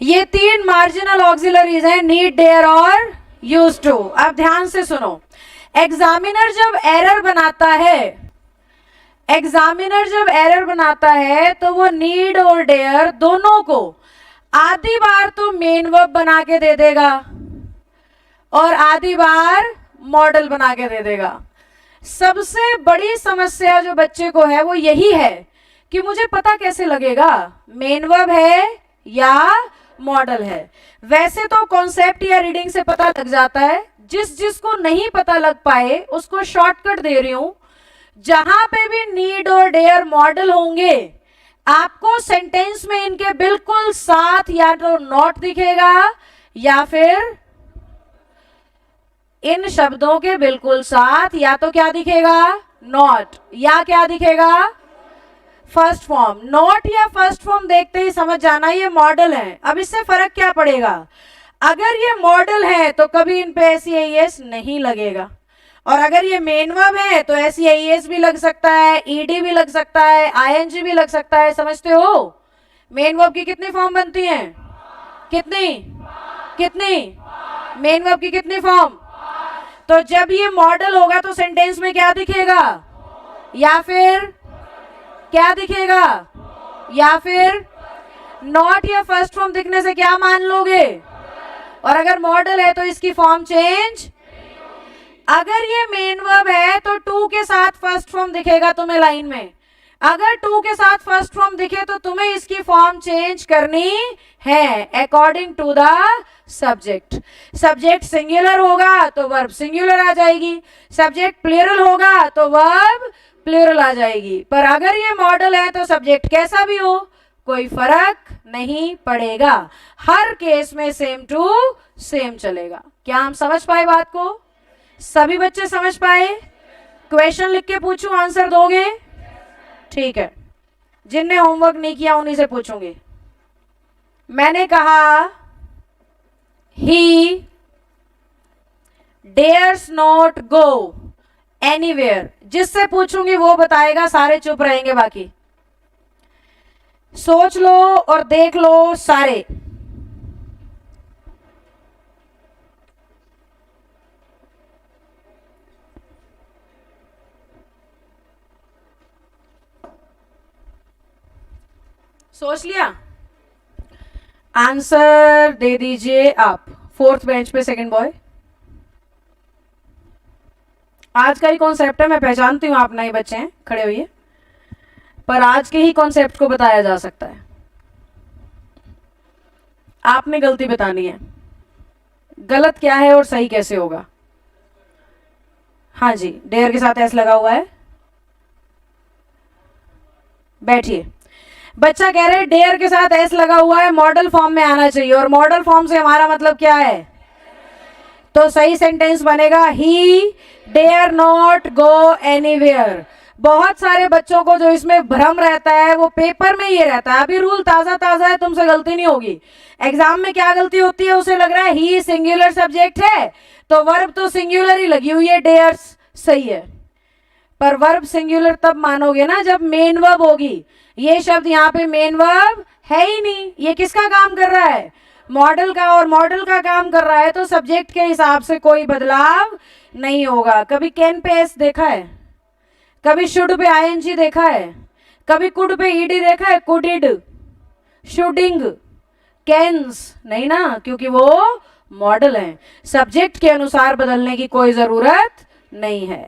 ये तीन marginal auxiliaries हैं, नीड, डेयर और यूज टू। अब ध्यान से सुनो, एग्जामिनर जब एरर बनाता है तो वो नीड और डेयर दोनों को आधी बार तो मेन वर्ब बना के दे देगा और आधी बार मॉडल बना के दे देगा। सबसे बड़ी समस्या जो बच्चे को है वो यही है कि मुझे पता कैसे लगेगा मेन वर्ब है या मॉडल है। वैसे तो कॉन्सेप्ट या रीडिंग से पता लग जाता है, जिसको नहीं पता लग पाए उसको शॉर्टकट दे रही हूं। जहां पे भी नीड और डेयर मॉडल होंगे आपको सेंटेंस में इनके बिल्कुल साथ या तो नॉट दिखेगा या फिर इन शब्दों के बिल्कुल साथ या तो क्या दिखेगा, नॉट, या क्या दिखेगा, फर्स्ट फॉर्म। नॉट या फर्स्ट फॉर्म देखते ही समझ जाना ये मॉडल है। अब इससे फर्क क्या पड़ेगा, अगर ये मॉडल है तो कभी इन पे SEIS नहीं लगेगा, और अगर ये मेन वर्ब है तो SEIS भी लग सकता है, ED भी लग सकता है, ING भी लग सकता है। समझते हो मेन वर्ब की कितनी फॉर्म बनती हैं, कितनी मेन वर्ब की कितनी फॉर्म। तो जब ये मॉडल होगा तो सेंटेंस में क्या दिखेगा, या फिर क्या दिखेगा, या फिर नॉट या फर्स्ट फॉर्म दिखने से क्या मान लोगे, और अगर मॉडल है तो इसकी फॉर्म चेंज। अगर ये मेन वर्ब है तो टू के साथ फर्स्ट फॉर्म दिखेगा तुम्हें लाइन में, अगर टू के साथ फर्स्ट फॉर्म दिखे तो तुम्हें इसकी फॉर्म चेंज करनी है according to the subject. Subject singular होगा तो वर्ब सिंगुलर आ जाएगी, सब्जेक्ट प्लूरल होगा तो वर्ब प्लूरल आ जाएगी। पर अगर ये मॉडल है तो सब्जेक्ट कैसा भी हो कोई फर्क नहीं पड़ेगा, हर केस में सेम टू सेम चलेगा। क्या हम समझ पाए बात को, सभी बच्चे समझ पाए। क्वेश्चन लिख के पूछूं, आंसर दोगे, ठीक है। जिनने होमवर्क नहीं किया उन्हीं से पूछूंगी। मैंने कहा ही डेयर्स नॉट गो एनीवेयर, जिससे पूछूंगी वो बताएगा, सारे चुप रहेंगे, बाकी सोच लो और देख लो सारे। सोच लिया, आंसर दे दीजिए आप। फोर्थ बेंच पे सेकंड बॉय, आज का ही कॉन्सेप्ट है, मैं पहचानती हूं आप नए बच्चे हैं, खड़े हुए, पर आज के ही कॉन्सेप्ट को बताया जा सकता है। आपने गलती बतानी है, गलत क्या है और सही कैसे होगा। हाँ जी, डेयर के साथ एस लगा हुआ है, बैठिए। बच्चा कह रहे हैं डेयर के साथ एस लगा हुआ है, मॉडल फॉर्म में आना चाहिए, और मॉडल फॉर्म से हमारा मतलब क्या है, तो सही सेंटेंस बनेगा he dare not go anywhere. बहुत सारे बच्चों को जो इसमें भ्रम रहता है वो पेपर में ये रहता है, अभी रूल ताजा ताजा है, तुमसे गलती नहीं होगी। एग्जाम में क्या गलती होती है, उसे लग रहा है ही सिंगुलर सब्जेक्ट है तो वर्ब तो सिंगुलर ही लगी हुई है, डेयर्स सही है, पर वर्ब सिंगुलर तब मानोगे ना जब मेन वर्ब होगी। ये शब्द यहाँ पे मेन वर्ब है ही नहीं, ये किसका काम कर रहा है, मॉडल का, और मॉडल का काम कर रहा है तो सब्जेक्ट के हिसाब से कोई बदलाव नहीं होगा। कभी कैन पे एस देखा है, कभी शुड पे ING देखा है, कभी कुड पे ED देखा है, कुडिड, शुडिंग, कैंस नहीं ना, क्योंकि वो मॉडल है, सब्जेक्ट के अनुसार बदलने की कोई जरूरत नहीं है।